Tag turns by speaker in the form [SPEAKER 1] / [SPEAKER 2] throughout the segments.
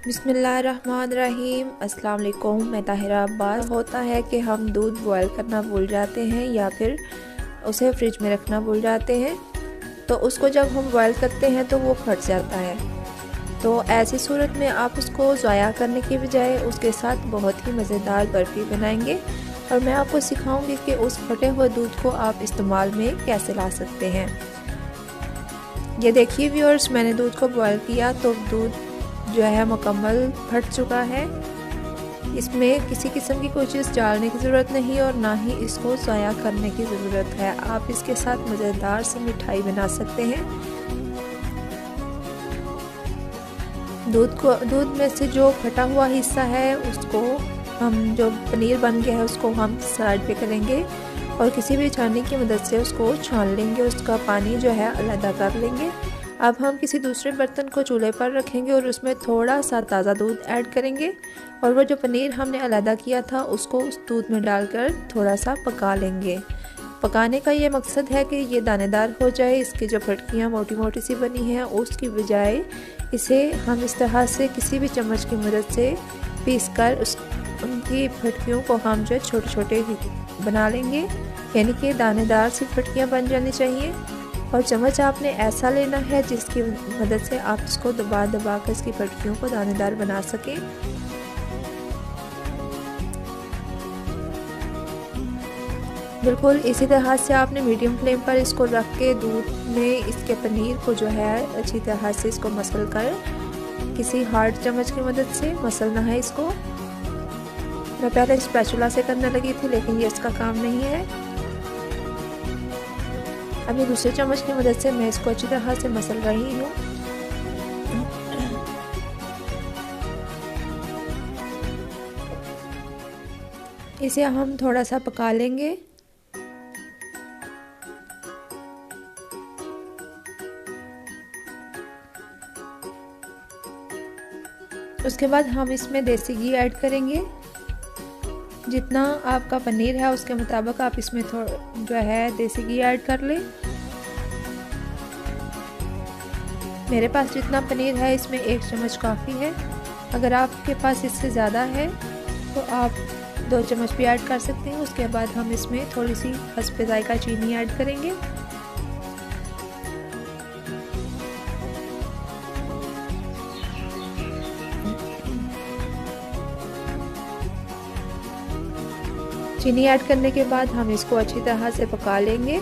[SPEAKER 1] बिस्मिल्लाहिर्रहमानिर्रहीम। अस्सलाम वालेकुम। मैं ताहिरा अब्बास। होता है कि हम दूध बॉयल करना भूल जाते हैं या फिर उसे फ्रिज में रखना भूल जाते हैं, तो उसको जब हम बॉयल करते हैं तो वो फट जाता है। तो ऐसी सूरत में आप उसको ज़ाया करने के बजाय उसके साथ बहुत ही मज़ेदार बर्फ़ी बनाएंगे और मैं आपको सिखाऊंगी कि उस फटे हुए दूध को आप इस्तेमाल में कैसे ला सकते हैं। ये देखिए व्यूअर्स, मैंने दूध को बॉयल किया तो दूध जो है मुकम्मल फट चुका है। इसमें किसी किस्म की कोई चीज़ डालने की ज़रूरत नहीं और ना ही इसको ज़ाया करने की ज़रूरत है। आप इसके साथ मज़ेदार सी मिठाई बना सकते हैं। दूध में से जो फटा हुआ हिस्सा है उसको हम, जो पनीर बन गया है उसको हम साइड पे करेंगे और किसी भी छाननी की मदद से उसको छान लेंगे, उसका पानी जो है अलग कर लेंगे। अब हम किसी दूसरे बर्तन को चूल्हे पर रखेंगे और उसमें थोड़ा सा ताज़ा दूध ऐड करेंगे और वो जो पनीर हमने अलग किया था उसको उस दूध में डालकर थोड़ा सा पका लेंगे। पकाने का ये मकसद है कि ये दानेदार हो जाए, इसकी जो फटकियाँ मोटी मोटी सी बनी हैं उसकी बजाय इसे हम इस तरह से किसी भी चम्मच की मदद से पीस कर उनकी फटकियों को हम जो छोटे छोटे बना लेंगे, यानी कि दानेदार सी फटकियाँ बन जानी चाहिए। और चम्मच आपने ऐसा लेना है जिसकी मदद से आप इसको दबा दबा कर इसकी फटकियों को दानेदार बना सकें। बिल्कुल इसी तरह से आपने मीडियम फ्लेम पर इसको रख के दूध में इसके पनीर को जो है अच्छी तरह से इसको मसल कर किसी हार्ड चम्मच की मदद से मसलना है इसको। मैं पहले स्पैचुला से करने लगी थी लेकिन ये इसका काम नहीं है। अभी दूसरे चम्मच की मदद से मैं इसको अच्छी तरह से मसल रही हूँ। इसे हम थोड़ा सा पका लेंगे। उसके बाद हम इसमें देसी घी ऐड करेंगे। जितना आपका पनीर है उसके मुताबिक आप इसमें जो है देसी घी ऐड कर लें। मेरे पास जितना पनीर है इसमें 1 चम्मच काफ़ी है। अगर आपके पास इससे ज़्यादा है तो आप 2 चम्मच भी ऐड कर सकते हैं। उसके बाद हम इसमें थोड़ी सी हस्बे ज़ायका चीनी ऐड करेंगे। चीनी ऐड करने के बाद हम इसको अच्छी तरह से पका लेंगे।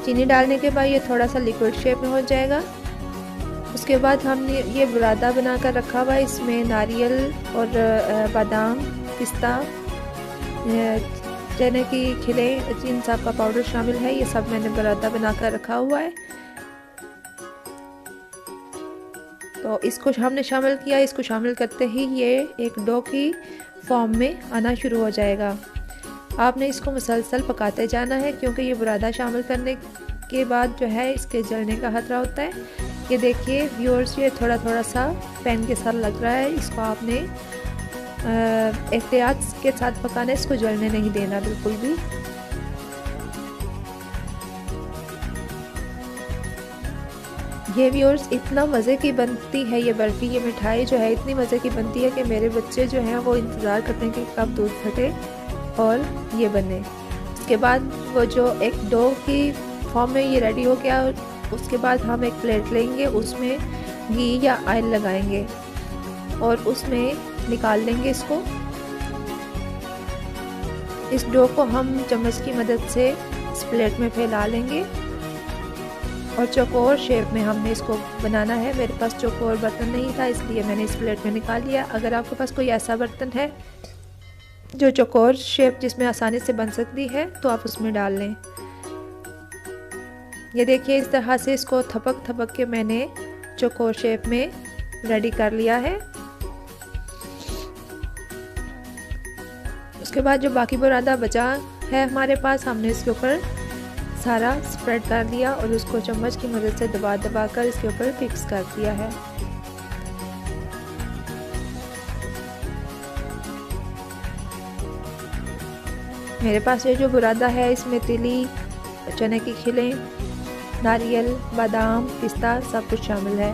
[SPEAKER 1] चीनी डालने के बाद ये थोड़ा सा लिक्विड शेप में हो जाएगा। उसके बाद हमने ये बुरादा बनाकर रखा हुआ है, इसमें नारियल और बादाम, पिस्ता, चने की खिले, इन सब का पाउडर शामिल है। ये सब मैंने बुरादा बनाकर रखा हुआ है। तो इसको हमने शामिल किया। इसको शामिल करते ही ये एक डो की फॉर्म में आना शुरू हो जाएगा। आपने इसको मुसलसल पकाते जाना है क्योंकि ये बुरादा शामिल करने के बाद जो है इसके जलने का खतरा होता है। ये देखिए व्यूअर्स, ये थोड़ा थोड़ा सा पैन के साथ लग रहा है। इसको आपने एहतियात के साथ पकाना है, इसको जलने नहीं देना बिल्कुल भी। ये व्यूअर्स इतना मज़े की बनती है ये बर्फ़ी, ये मिठाई जो है इतनी मज़े की बनती है कि मेरे बच्चे जो हैं वो इंतज़ार करते हैं कि कब दूध फटे और ये बने। उसके बाद वो जो एक डो की फॉर्म में ये रेडी हो गया। उसके बाद हम एक प्लेट लेंगे, उसमें घी या ऑयल लगाएंगे और उसमें निकाल लेंगे इसको। इस डो को हम चम्मच की मदद से इस प्लेट में फैला लेंगे और चौकोर शेप में हमने इसको बनाना है। मेरे पास चौकोर बर्तन नहीं था इसलिए मैंने इस प्लेट में निकाल लिया। अगर आपके पास कोई ऐसा बर्तन है जो चौकोर शेप जिसमें आसानी से बन सकती है तो आप उसमें डाल लें। ये देखिए इस तरह से इसको थपक थपक के मैंने चौकोर शेप में रेडी कर लिया है। उसके बाद जो बाकी बुरादा बचा है हमारे पास, हमने इसके ऊपर सारा स्प्रेड कर दिया और उसको चम्मच की मदद से दबा दबा कर इसके ऊपर फिक्स कर दिया है। मेरे पास ये जो बुरादा है इसमें तिली, चने की खिलें, नारियल, बादाम, पिस्ता सब कुछ शामिल है।